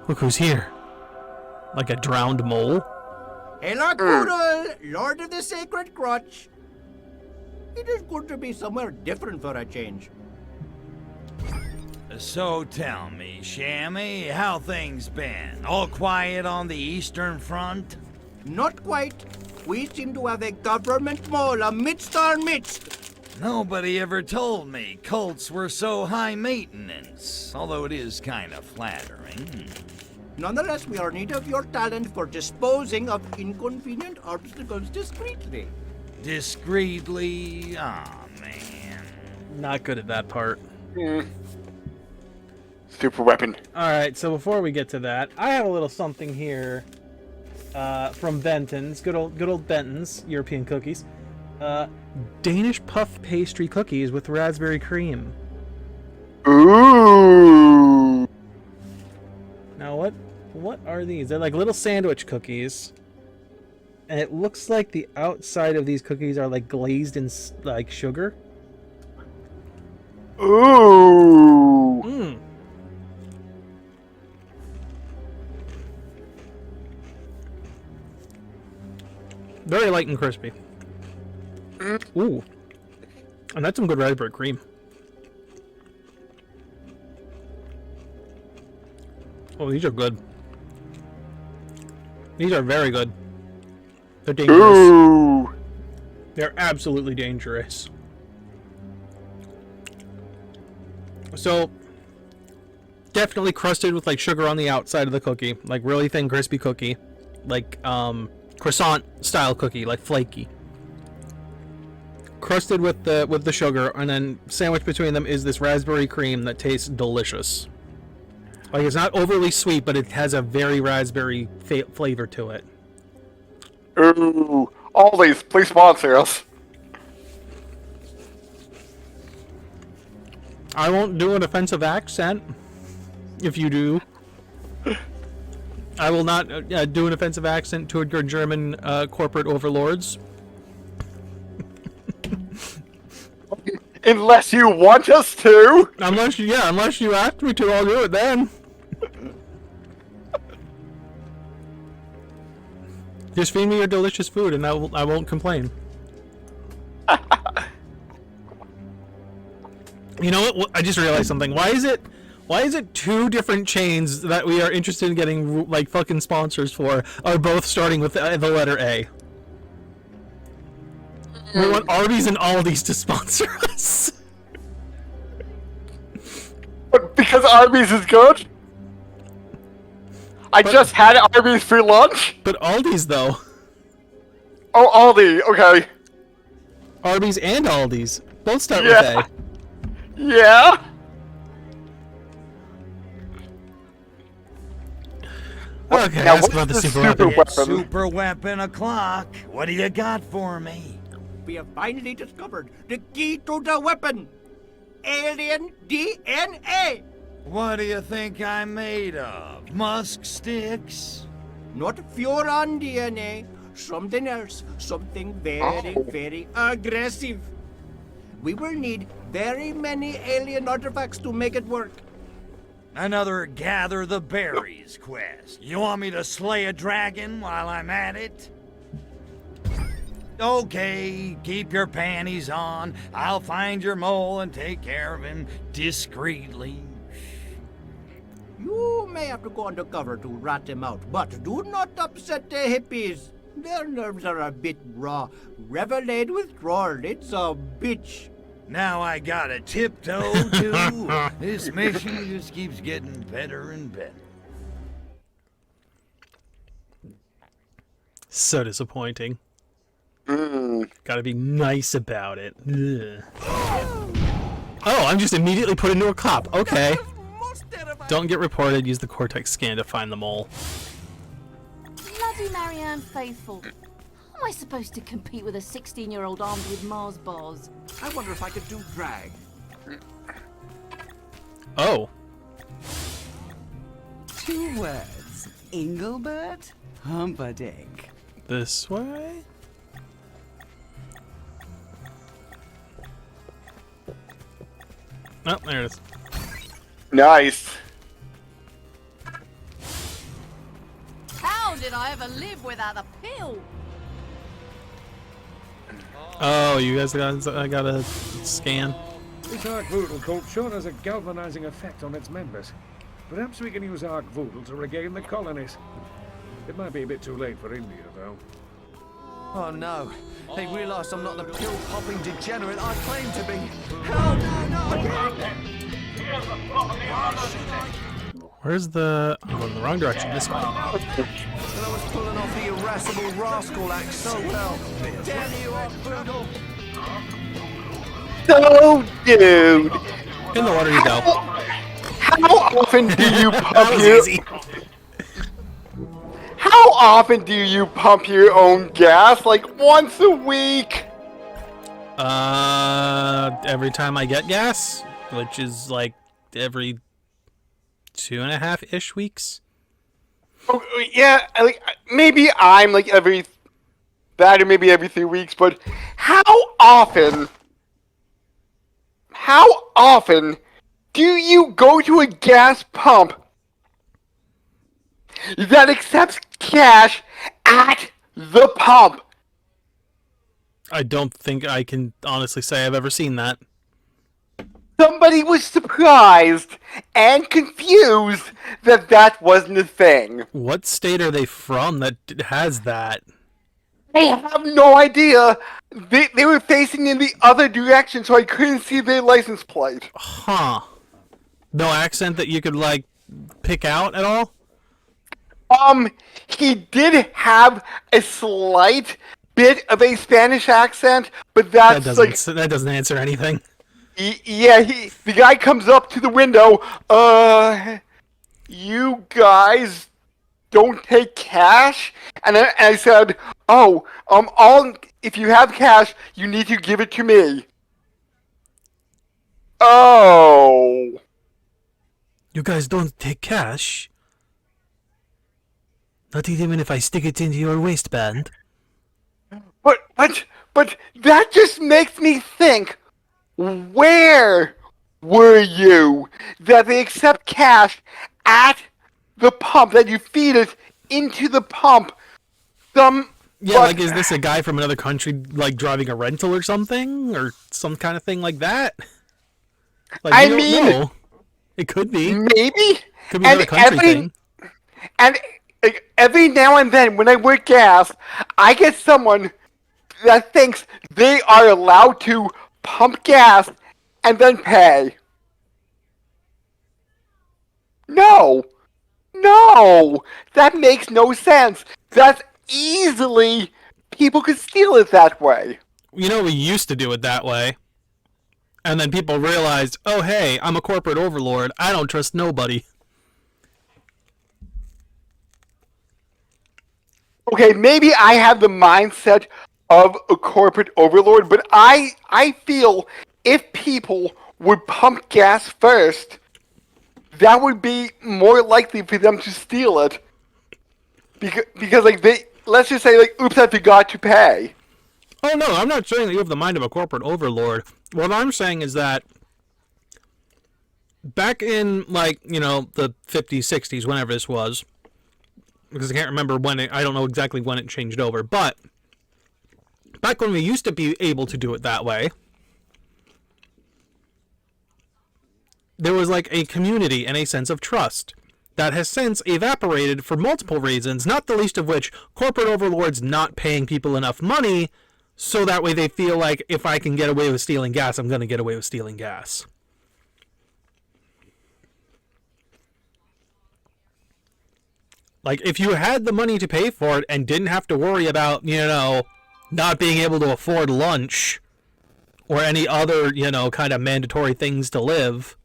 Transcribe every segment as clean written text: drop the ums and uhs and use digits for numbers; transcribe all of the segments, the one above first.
Look who's here. Like a drowned mole? Hello, Poodle, Lord of the Sacred Crotch. It is good to be somewhere different for a change. So tell me, Shammy, how things been? All quiet on the Eastern Front? Not quite. We seem to have a government mole amidst our midst. Nobody ever told me cults were so high maintenance, although it is kind of flattering. Nonetheless, we are in need of your talent for disposing of inconvenient obstacles discreetly. Discreetly? Aw, man. Not good at that part. Super weapon. Alright, so before we get to that, I have a little something here from Benton's. Good old Benton's European cookies. Danish puff pastry cookies with raspberry cream. Ooh. Now what are these? They're like little sandwich cookies. And it looks like the outside of these cookies are like glazed in like sugar. Ooh. Mmm. Very light and crispy. Ooh. And that's some good raspberry cream. Oh, these are good. These are very good. They're dangerous. Ooh. They're absolutely dangerous. So, definitely crusted with like sugar on the outside of the cookie. Like really thin, crispy cookie. Like, croissant style cookie, like flaky. Crusted with the sugar, and then sandwiched between them is this raspberry cream that tastes delicious. Like it's not overly sweet, but it has a very raspberry flavor to it. Ooh. All these, please sponsor us. I won't do an offensive accent. If you do, I will not do an offensive accent toward your German corporate overlords. Unless you want us to. Unless you ask me to, I'll do it then. Just feed me your delicious food, and I won't complain. You know what? I just realized something. Why is it two different chains that we are interested in getting like fucking sponsors for are both starting with the letter A? We want Arby's and Aldi's to sponsor us. But because Arby's is good? I just had Arby's for lunch? But Aldi's though. Oh, Aldi, okay. Arby's and Aldi's both start Yeah. with A. Yeah? Okay, Now, ask what's about the the super super weapon. weapon? Super weapon o'clock. What do you got for me? We have finally discovered the key to the weapon. Alien DNA. What do you think I'm made of? Musk sticks? Not Furon DNA. Something else. Something very, very aggressive. We will need very many alien artifacts to make it work. Another gather the berries quest. You want me to slay a dragon while I'm at it? Okay, keep your panties on. I'll find your mole and take care of him discreetly. You may have to go undercover to rat him out, but do not upset the hippies. Their nerves are a bit raw. Revelade withdrawal, it's a bitch. Now I gotta tiptoe too. This mission just keeps getting better and better. So disappointing. Gotta be nice about it. Ugh. Oh, I'm just immediately put into a cop. Okay. Don't get reported. Use the Cortex scan to find the mole. Bloody Marianne Faithful. How am I supposed to compete with a 16-year-old armed with Mars bars? I wonder if I could do drag. Oh. 2 words. Engelbert Humperdinck. This way? Oh, there it is. Nice. did I ever live without a pill? Oh, you guys got a scan. This Arc Voodoo cult sure has a galvanizing effect on its members. Perhaps we can use Arc Voodoo to regain the colonies. It might be a bit too late for India, though. Oh no, they realise I'm not the pill-popping degenerate I claim to be. Help! Where's the... I'm going in the wrong direction. This way. And I was pulling off the irascible rascal act so well. Damn you, Arc Voodoo! So, dude, In the water you go. how often do you That pump was your... easy. How often do you pump your own gas? Like, once a week? Every time I get gas, which is like every 2.5-ish weeks. Oh, yeah, like, maybe I'm like every... That or maybe every 3 weeks, but how often do you go to a gas pump that accepts cash at the pump? I don't think I can honestly say I've ever seen that. Somebody was surprised and confused that that wasn't a thing. What state are they from that has that? I have no idea. They were facing in the other direction, so I couldn't see their license plate. Huh. No accent that you could, like, pick out at all? He did have a slight bit of a Spanish accent, but that's That doesn't answer anything. Yeah, the guy comes up to the window, you guys don't take cash? And I said, if you have cash, you need to give it to me. Oh. You guys don't take cash? Not even if I stick it into your waistband? But that just makes me think, where were you that they accept cash at the pump, that you feed it into the pump? Like, is this a guy from another country, like, driving a rental or something? Or some kind of thing like that? Like, I we don't mean, know. It could be. maybe. Could be another country thing. And every now and then, when I work gas, I get someone that thinks they are allowed to pump gas and then pay. No, that makes no sense. That's easily, people could steal it that way. You know, we used to do it that way. And then people realized, oh, hey, I'm a corporate overlord. I don't trust nobody. Okay, maybe I have the mindset of a corporate overlord, but I feel if people would pump gas first, that would be more likely for them to steal it. Because like, let's just say, like, oops, I forgot to pay. Oh, no, I'm not saying that you have the mind of a corporate overlord. What I'm saying is that back in, like, you know, the 50s, 60s, whenever this was, because I can't remember I don't know exactly when it changed over, but back when we used to be able to do it that way, there was like a community and a sense of trust that has since evaporated for multiple reasons, not the least of which corporate overlords not paying people enough money, so that way they feel like if I can get away with stealing gas, I'm going to get away with stealing gas. Like, if you had the money to pay for it and didn't have to worry about, you know, not being able to afford lunch or any other, you know, kind of mandatory things to live,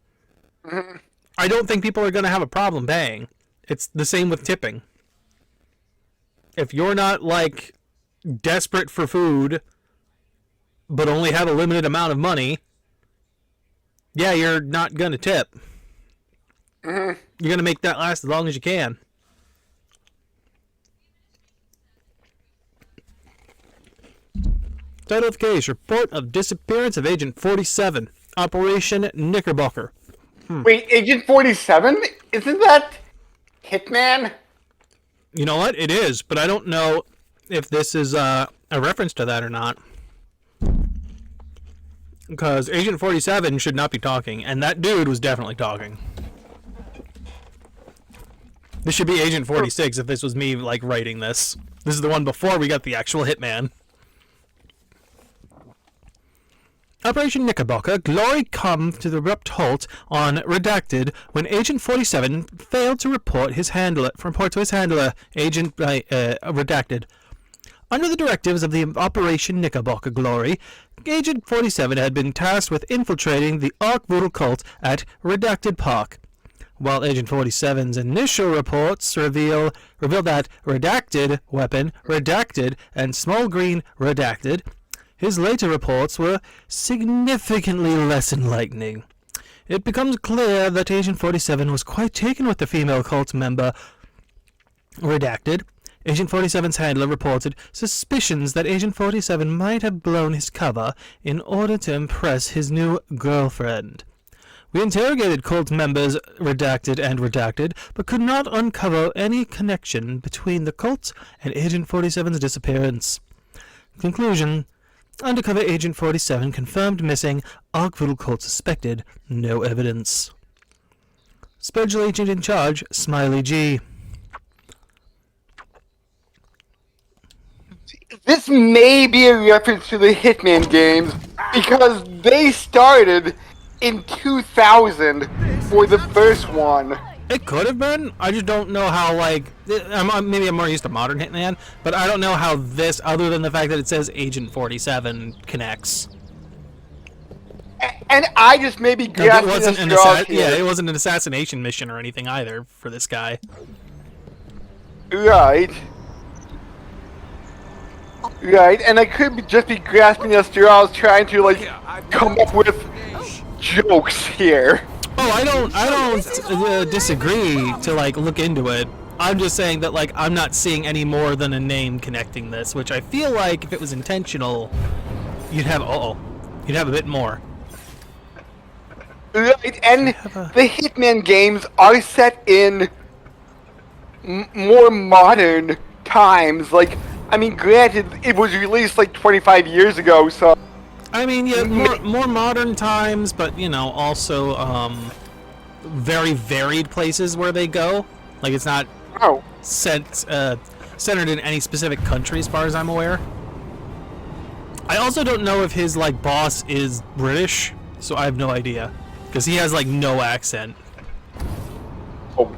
I don't think people are going to have a problem paying. It's the same with tipping. If you're not, like, desperate for food, but only have a limited amount of money, yeah, you're not going to tip. You're going to make that last as long as you can. Title of the case, Report of Disappearance of Agent 47, Operation Knickerbocker. Wait, Agent 47? Isn't that Hitman? You know what? It is, but I don't know if this is a reference to that or not. Because Agent 47 should not be talking, and that dude was definitely talking. This should be Agent 46 if this was me, like, writing this. This is the one before we got the actual hitman. Operation Knickerbocker, glory come to the abrupt halt on Redacted when Agent 47 failed to report to his handler, Agent Redacted. Under the directives of the Operation Knickerbocker Glory, Agent 47 had been tasked with infiltrating the Ark Voodoo cult at Redacted Park. While Agent 47's initial reports reveal that Redacted weapon, Redacted, and small green Redacted, his later reports were significantly less enlightening. It becomes clear that Agent 47 was quite taken with the female cult member Redacted. Agent 47's handler reported suspicions that Agent 47 might have blown his cover in order to impress his new girlfriend. We interrogated cult members Redacted and Redacted, but could not uncover any connection between the cult and Agent 47's disappearance. Conclusion: Undercover Agent 47 confirmed missing. Ark Voodoo cult suspected. No evidence. Special Agent in charge, Smiley G. This may be a reference to the Hitman games because they started in 2000 for the first one. It could have been. I just don't know how, like, maybe I'm more used to modern Hitman, but I don't know how this, other than the fact that it says Agent 47, connects. And I just maybe grasping at straws here. Yeah, it wasn't an assassination mission or anything either for this guy. Right. Right, and I could just be grasping at straws trying to, like, come up with jokes here. Oh, I don't disagree to, like, look into it. I'm just saying that, like, I'm not seeing any more than a name connecting this, which I feel like if it was intentional, you'd have a bit more. Right, and the Hitman games are set in more modern times. Like, I mean, granted, it was released like 25 years ago, so... I mean, yeah, more modern times, but, you know, also, very varied places where they go. Like, it's not centered in any specific country, as far as I'm aware. I also don't know if his, like, boss is British, so I have no idea. Because he has, like, no accent. Oh.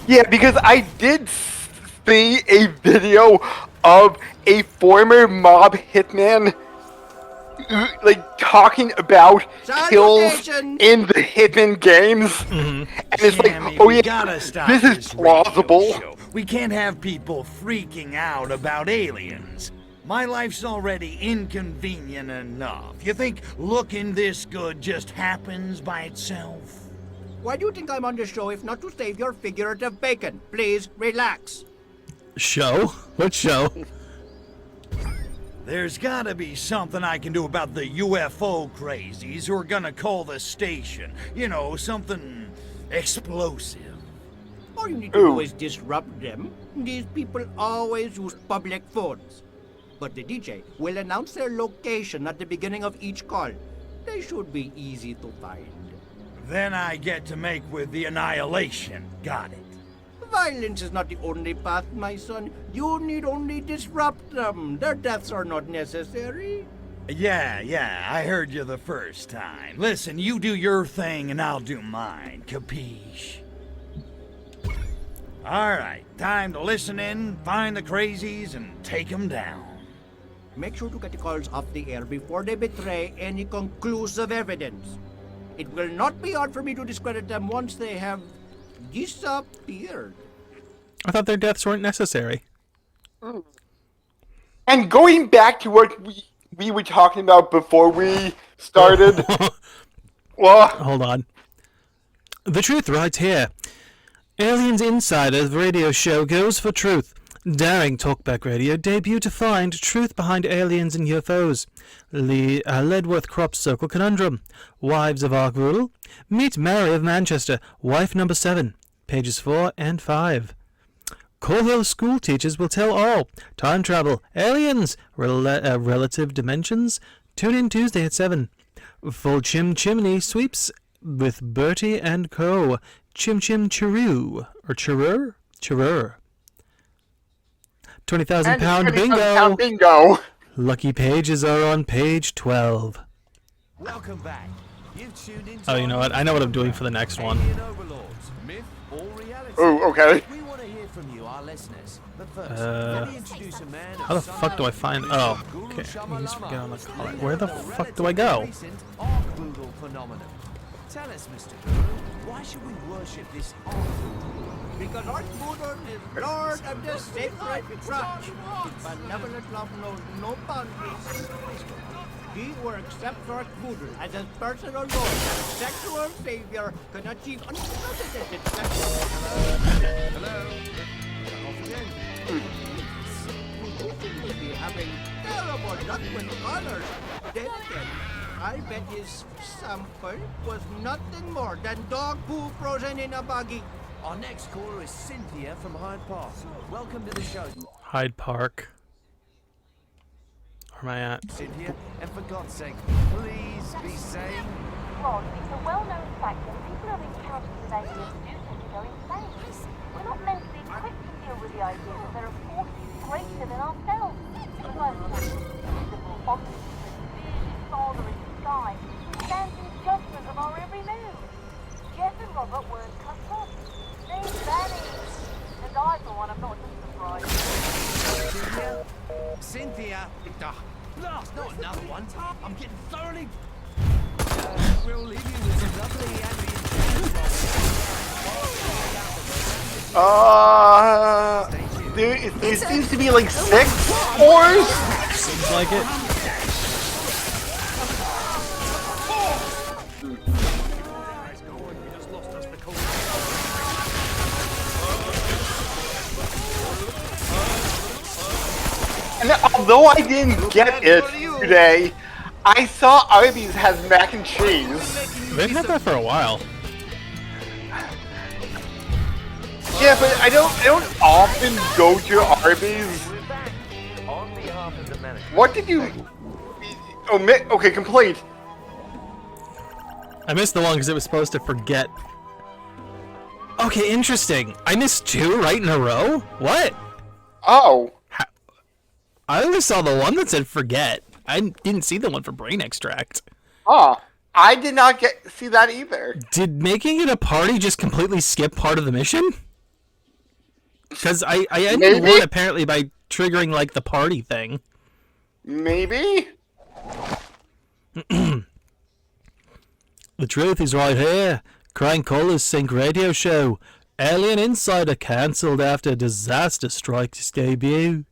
Yeah, because I did see a video of a former mob hitman, like, talking about kills in the Hitman games, and it's like, oh yeah, this is plausible. We can't have people freaking out about aliens. My life's already inconvenient enough. You think looking this good just happens by itself? Why do you think I'm on the show if not to save your figurative bacon? Please, relax. Show? What show? There's gotta be something I can do about the UFO crazies who are gonna call the station. You know, something explosive. All you need to do is disrupt them. These people always use public phones. But the DJ will announce their location at the beginning of each call. They should be easy to find. Then I get to make with the annihilation. Got it. Violence is not the only path, my son. You need only disrupt them. Their deaths are not necessary. Yeah, I heard you the first time. Listen, you do your thing and I'll do mine. Capiche? Alright, time to listen in, find the crazies, and take them down. Make sure to get the calls off the air before they betray any conclusive evidence. It will not be hard for me to discredit them once they have disappeared. I thought their deaths weren't necessary. And going back to what we were talking about before we started... well... Hold on. The truth right here. Aliens Insider's radio show goes for truth. Daring Talkback Radio debut to find truth behind aliens and UFOs. Ledworth Crop Circle Conundrum. Wives of Arkvoodle. Meet Mary of Manchester, wife number 7. Pages 4 and 5. Coal Hill school teachers will tell all. Time travel, aliens, relative dimensions. Tune in Tuesday at 7. Full Chimney Sweeps with Bertie and Co. Chim Chiroo. Or Chirur? Chirur. 20,000 pound bingo. Bingo. Lucky pages are on page 12. Welcome back. You've tuned in. Oh, you know what? I know what I'm doing for the next one. Alien overlords, myth or reality. Oh, okay. We want to hear from you, our listeners. But first, let me introduce a man. How the fuck do I find? Oh, okay. I just forget on the color. Where the fuck do I go? Arkvoodle phenomenon. Tell us, Mr. Guru, why should we worship this Arkvoodle? Because Arkvoodle is Lord of the Sacred Trust. His benevolent love knows no boundaries. He who accepts Arkvoodle as his personal Lord and sexual savior can achieve unprecedented sexual... Hello? Off again. He will be having terrible luck with colors. Then again, I bet his sample was nothing more than dog poo frozen in a buggy. Our next caller is Cynthia from Hyde Park. Welcome to the show, Hyde Park. Where am I at? Cynthia. And for God's sake, please be sane. Rod, it's a well-known fact that people who have encounters with aliens do tend to go insane. We're not mentally equipped to deal with the idea that there are forces greater than ourselves. As I'm invisible, omniscient, bearded father in the sky, who stands in judgment of our every move. Jeff and Robert weren't cut off. They vanished. And I, for one, am not just surprised. Cynthia! Blast, not another one. I'm getting thoroughly... we'll leave you with some lovely There seems to be like 6 ores. Seems like it. And although I didn't get it today, I saw Arby's has mac and cheese. They've had that for a while. Yeah, but I don't often go to Arby's. What did you omit? Okay, complete. I missed the one because it was supposed to forget. Okay, interesting. I missed 2 right in a row? What? Oh. I only saw the one that said forget. I didn't see the one for brain extract. Oh. I did not see that either. Did making it a party just completely skip part of the mission? Because I ended one apparently by triggering like the party thing. Maybe? The truth is right here. Crying Callers Sync radio show. Alien Insider cancelled after disaster strikes debut.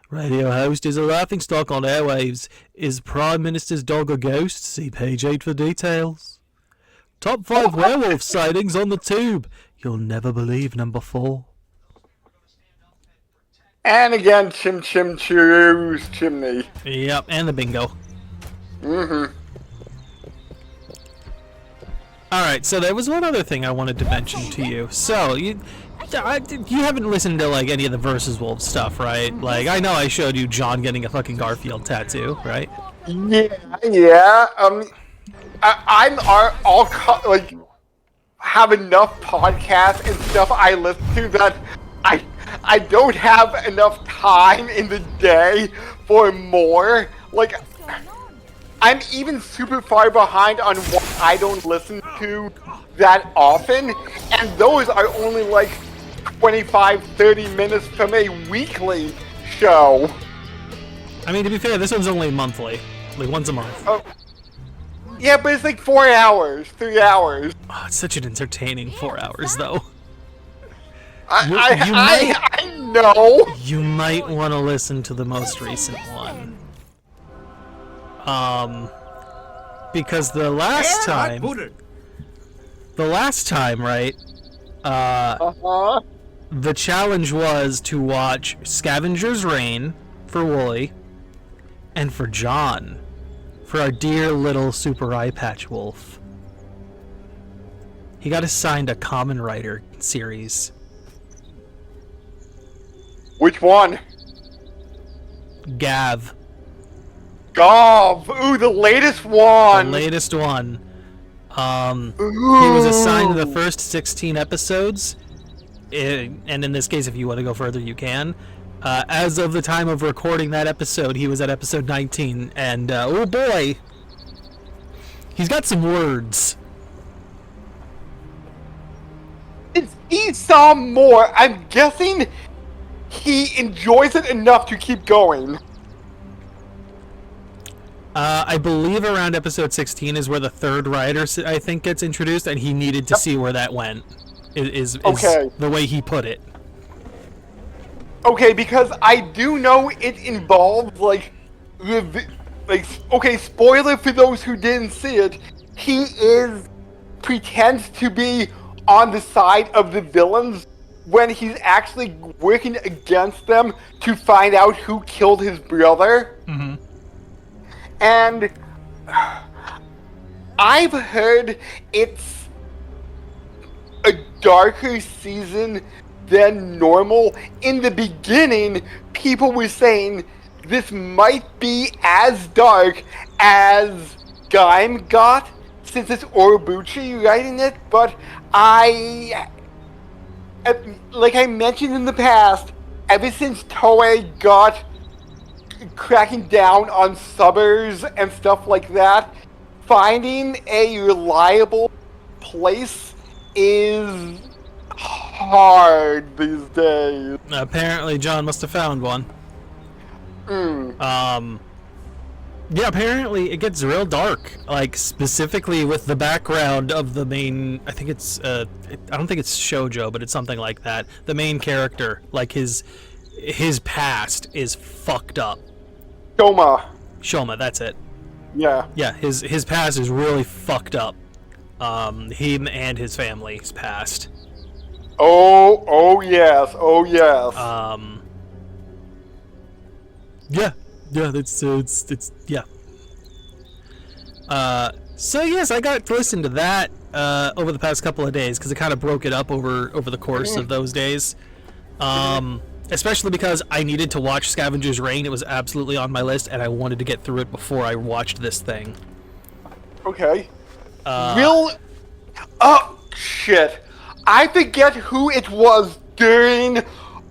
Radio host is a laughingstock on airwaves. Is Prime Minister's dog a ghost? See page 8 for details. Top 5 werewolf sightings on the tube. You'll never believe number 4. And again, Chiroo's chimney. Yep, and the bingo. Mm-hmm. Alright, so there was one other thing I wanted to mention to you. So, you haven't listened to, like, any of the Versus Wolves stuff, right? Like, I know I showed you John getting a fucking Garfield tattoo, right? Yeah. I'm like, have enough podcasts and stuff I listen to that I don't have enough time in the day for more. Like, I'm even super far behind on what I don't listen to that often, and those are only like 25-30 minutes from a weekly show. I mean, to be fair, this one's only monthly. Like, once a month. Oh. Yeah, but it's like 4 hours, 3 hours. Oh, it's such an entertaining 4 hours, though. I know. You might want to listen to the most recent one. Because the last time, right, the challenge was to watch Scavenger's Reign for Wooly, and for John, for our dear little super eye patch wolf. He got assigned a Common Writer series. Which one? Gav. Gov! Ooh, the latest one! The latest one. He was assigned the first 16 episodes, and in this case, if you want to go further, you can. As of the time of recording that episode, he was at episode 19, and oh boy, he's got some words. He saw more. I'm guessing he enjoys it enough to keep going. I believe around episode 16 is where the third writer, I think, gets introduced, and he needed to see where that went. Is okay. The way he put it. Okay, because I do know it involves, like, okay, spoiler for those who didn't see it, he pretends to be on the side of the villains when he's actually working against them to find out who killed his brother. Mm-hmm. And I've heard it's a darker season than normal. In the beginning, people were saying this might be as dark as Gaim got, since it's Orobuchi writing it, but like I mentioned in the past, ever since Toei got cracking down on subbers and stuff like that, finding a reliable place is hard these days. Apparently, John must have found one. Yeah, apparently it gets real dark. Like, specifically with the background of the main, I think it's, I don't think it's shoujo, but it's something like that. The main character, like his past is fucked up. Shoma, that's it. Yeah. Yeah, his past is really fucked up. Him and his family's past. Oh yes. Yeah, it's yeah. So yes, I got to listen to that over the past couple of days because it kind of broke it up over the course of those days. Especially because I needed to watch Scavenger's Reign. It was absolutely on my list, and I wanted to get through it before I watched this thing. Okay. Oh shit! I forget who it was during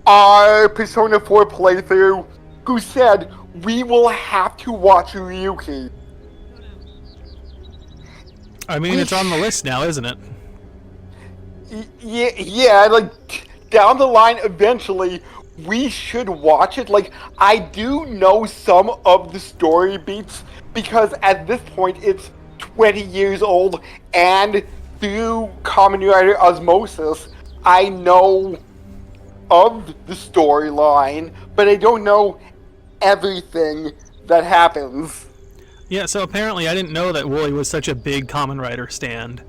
our Persona 4 playthrough who said we will have to watch Ryuki. I mean, it's on the list now, isn't it? Yeah, like, down the line eventually, we should watch it. Like, I do know some of the story beats, because at this point, it's 20 years old, and through Kamen Rider Osmosis, I know of the storyline, but I don't know everything that happens. Yeah, so apparently I didn't know that Wooly was such a big Kamen Rider stand.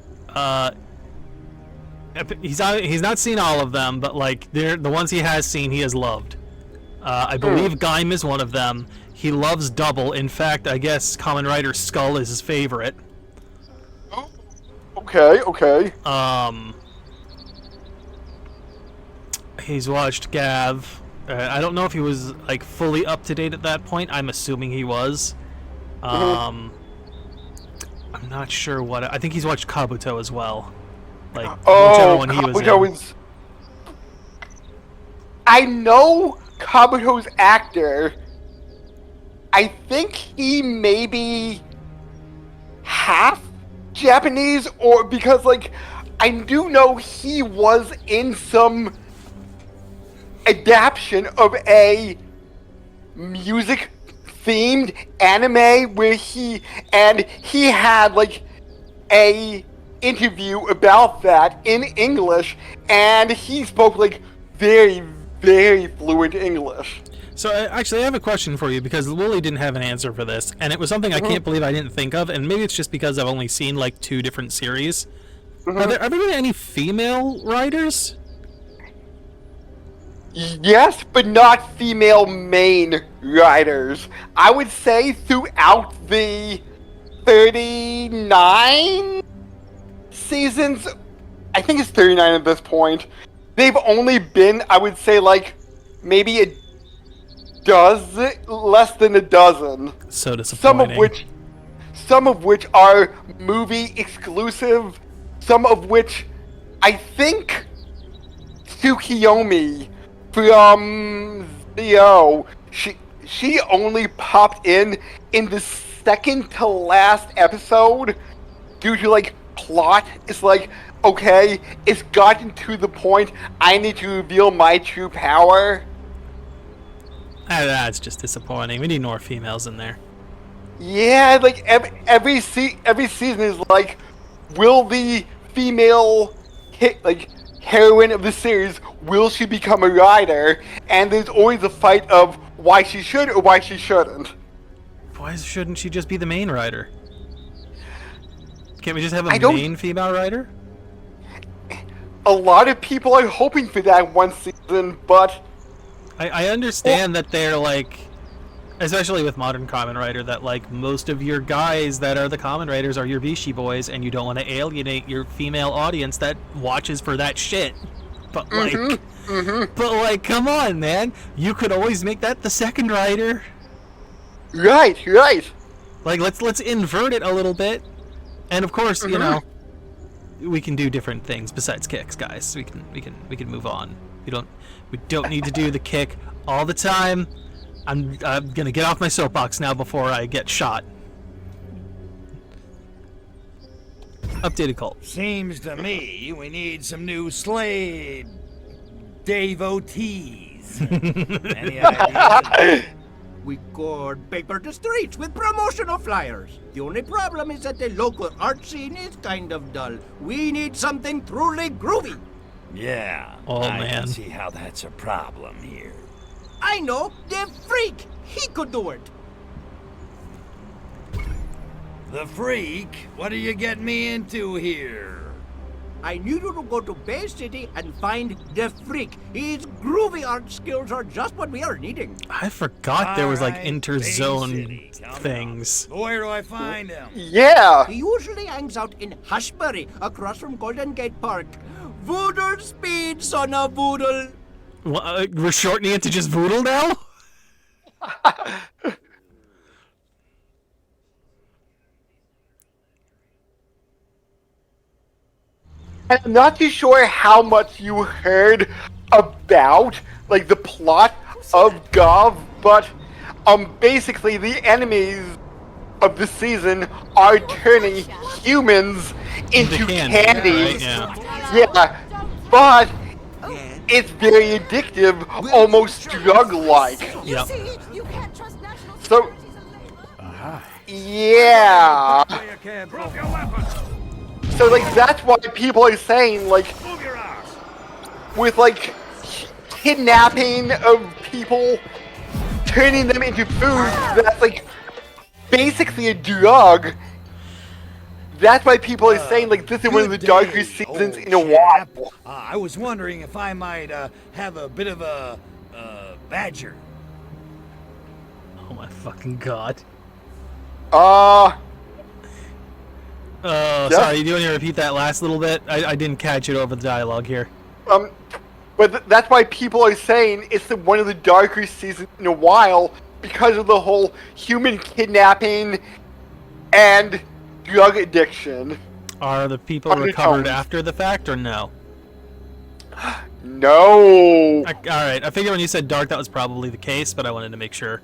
He's not seen all of them, but like the ones he has seen, he has loved. I believe Gaim is one of them. He loves Double. In fact, I guess Kamen Rider Skull is his favorite. Okay. He's watched Gav. I don't know if he was like fully up to date at that point. I'm assuming he was. I'm not sure what. I think he's watched Kabuto as well. Like whichever one he was in. I know Kabuto's actor. I think he may be half Japanese, or because like I do know he was in some adaptation of a music themed anime where he had like a interview about that in English, and he spoke like very, very fluent English. So actually I have a question for you, because Wooly didn't have an answer for this, and it was something I can't believe I didn't think of, and maybe it's just because I've only seen like 2 different series. Are there been any female writers? Yes, but not female main writers. I would say throughout the 39 seasons, I think it's 39 at this point, they've only been, I would say, like, maybe a dozen, less than a dozen. So disappointing. Some of which are movie exclusive, some of which I think Tsukiyomi from Zio, she only popped in the second to last episode due to like plot. It's like, okay, it's gotten to the point I need to reveal my true power. That's just disappointing. We need more females in there. Yeah, like every season is like, will the female heroine of the series, will she become a rider? And there's always a fight of why she should or why she shouldn't. Why shouldn't she just be the main rider? Can't we just have a main female rider? A lot of people are hoping for that one season, but I understand that they're like, especially with Modern Kamen Rider, that like most of your guys that are the Kamen Riders are your Bishi boys, and you don't want to alienate your female audience that watches for that shit. But like, but like, come on, man! You could always make that the second rider. Right. Like, let's invert it a little bit, and of course, you know, we can do different things besides kicks, guys. We can move on. We don't need to do the kick all the time. I'm gonna get off my soapbox now before I get shot. Updated cult. Seems to me we need some new Slade devotees. Any ideas? We could paper the streets with promotional flyers. The only problem is that the local art scene is kind of dull. We need something truly groovy. Yeah, I can man. see how that's a problem here. I know, the Freak! He could do it! The Freak? What are you getting me into here? I need you to go to Bay City and find the Freak. His groovy art skills are just what we are needing. I forgot there was like Alright, interzone Bay City. things. Where do I find him? Yeah. He usually hangs out in Hushbury, across from Golden Gate Park. Voodle speed, son of Voodle! We're shortening it to just Voodle now? I'm not too sure how much you heard about, like, the plot of Gov, but, basically the enemies of the season are turning humans into candies. Right? Yeah, but it's very addictive, almost drug-like. Yep. So, yeah. Drop your weapon! So, like, that's why people are saying, like, Move your ass! with, like, kidnapping of people, turning them into food, that's, like, basically a drug. That's why people are saying, like, this is one of the darker seasons in a while. I was wondering if I might have a bit of a badger. Oh my fucking god. Yeah. Sorry, do you want to repeat that last little bit? I didn't catch it over the dialogue here. But that's why people are saying it's one of the darker seasons in a while, because of the whole human kidnapping and drug addiction. Are the people recovered after the fact or no? No. Alright, I figured when you said dark that was probably the case, but I wanted to make sure.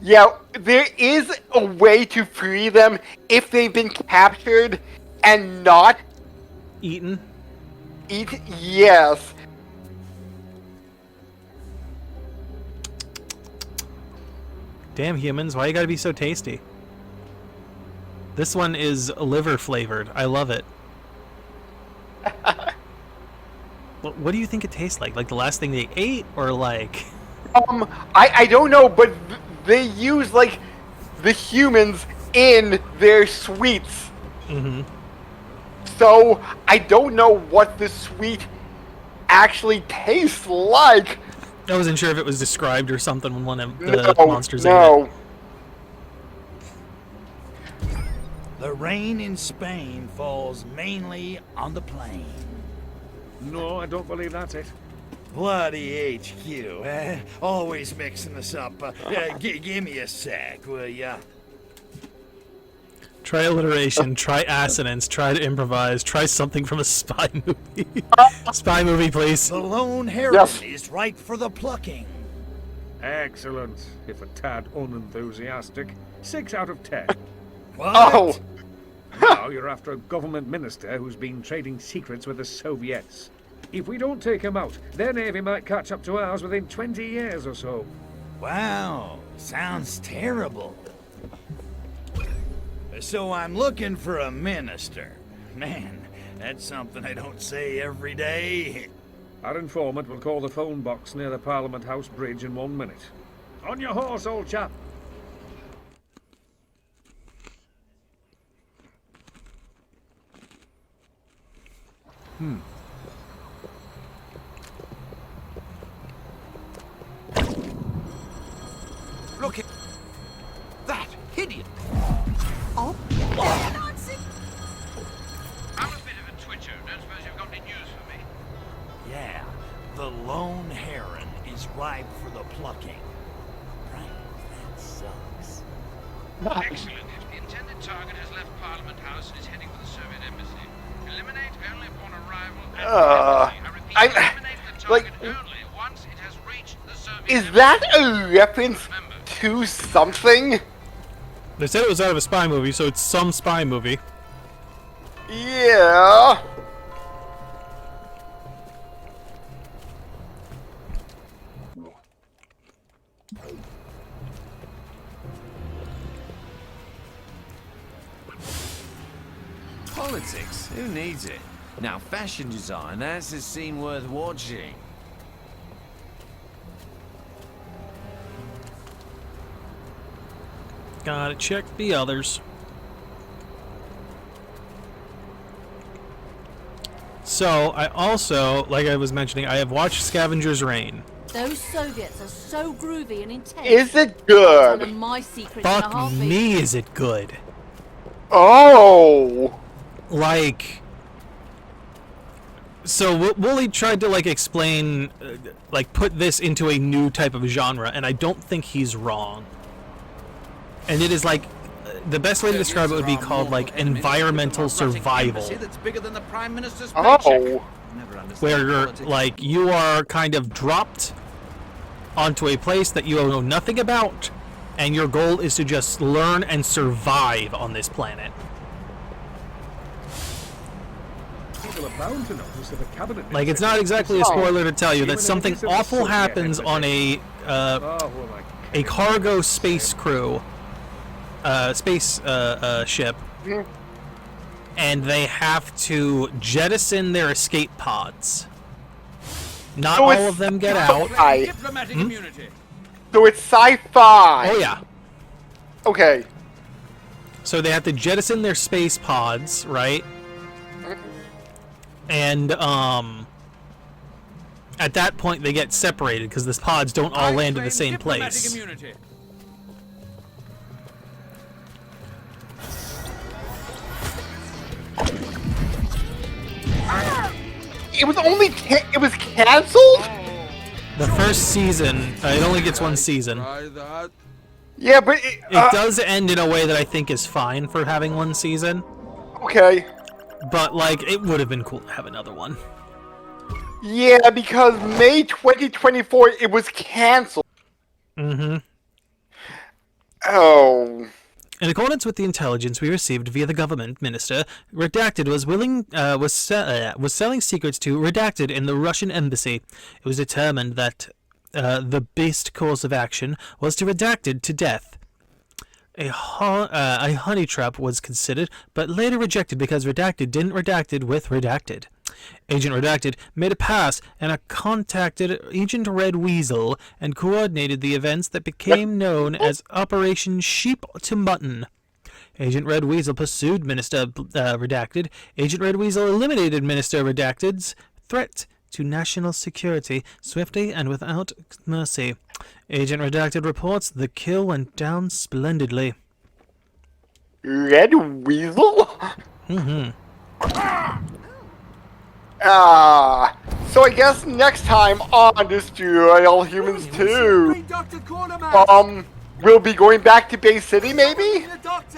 Yeah, there is a way to free them if they've been captured and not Eaten? yes. Damn humans, why you gotta be so tasty? This one is liver flavored. I love it. What do you think it tastes like? Like the last thing they ate, or like? I don't know, but they use, like, the humans in their sweets. Mm-hmm. So, I don't know what the sweet actually tastes like. I wasn't sure if it was described or something when one of the No, monsters ate it. no. The rain in Spain falls mainly on the plain. No, I don't believe that's it. Bloody HQ, eh? Always mixing us up. Give me a sec, will ya? Try alliteration, try assonance, try to improvise, try something from a spy movie. Spy movie, please. The lone heron Yes. is ripe for the plucking. Excellent, if a tad unenthusiastic. 6 out of 10. What? Oh, Now you're after a government minister who's been trading secrets with the Soviets. If we don't take him out, their navy might catch up to ours within 20 years or so. Wow, sounds terrible. So I'm looking for a minister. Man, that's something I don't say every day. Our informant will call the phone box near the Parliament House bridge in 1 minute. On your horse, old chap. Look at that idiot. Oh, I'm a bit of a twitcher. Don't suppose you've got any news for me? Yeah, the lone heron is ripe for the plucking. Right, that sucks. Excellent. The intended target has left Parliament House and is heading for the Soviet embassy. Eliminate only upon arrival at the embassy. I repeat, eliminate the target only once it has reached the Soviet is embassy. that a reference to something? They said it was out of a spy movie, so it's some spy movie. Yeah. Politics? Who needs it? Now, fashion design, that's a scene worth watching. Gotta check the others. So, I also, like I was mentioning, I have watched Scavenger's Reign. Those Soviets are so groovy and intense. Is it Telling good? my secrets in a Fuck heartbeat. me, is it good? Oh. Like, so Wooly tried to like explain, like put this into a new type of genre, and I don't think he's wrong. And it is like, the best way to describe it would be called like environmental survival, That's bigger than the Prime Minister's Oh. where you're like, you are kind of dropped onto a place that you know nothing about, and your goal is to just learn and survive on this planet. People are bound to notice that a cabinet Like, it's not exactly a spoiler to tell you that something awful happens on a cargo space crew, ship, and they have to jettison their escape pods. Not So all it's of them get out. Diplomatic immunity. So it's sci-fi. Oh yeah. Okay. So they have to jettison their space pods, right? And at that point they get separated because the pods don't all land in the same place. Immunity. It was only it was canceled? The first season, it only gets one season. Yeah, but It does end in a way that I think is fine for having one season, okay. but like it would have been cool to have another one. Yeah, because May 2024 it was canceled. Mm-hmm. Oh. In accordance with the intelligence we received via the government minister, Redacted was selling secrets to Redacted in the Russian embassy. It was determined that the best course of action was to Redacted to death. A honey trap was considered, but later rejected because Redacted didn't redacted with Redacted. Agent Redacted made a pass and contacted Agent Red Weasel and coordinated the events that became known as Operation Sheep to Mutton. Agent Red Weasel pursued Minister Redacted. Agent Red Weasel eliminated Minister Redacted's threat to national security swiftly and without mercy. Agent Redacted reports the kill went down splendidly. Red Weasel? Mm-hmm. So I guess next time on Destroy All Humans 2, we'll be going back to Bay City, maybe?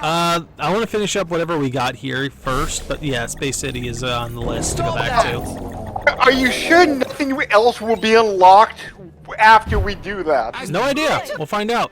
I want to finish up whatever we got here first, but yeah, Space City is on the list to go back to. Are you sure nothing else will be unlocked after we do that? No idea. We'll find out.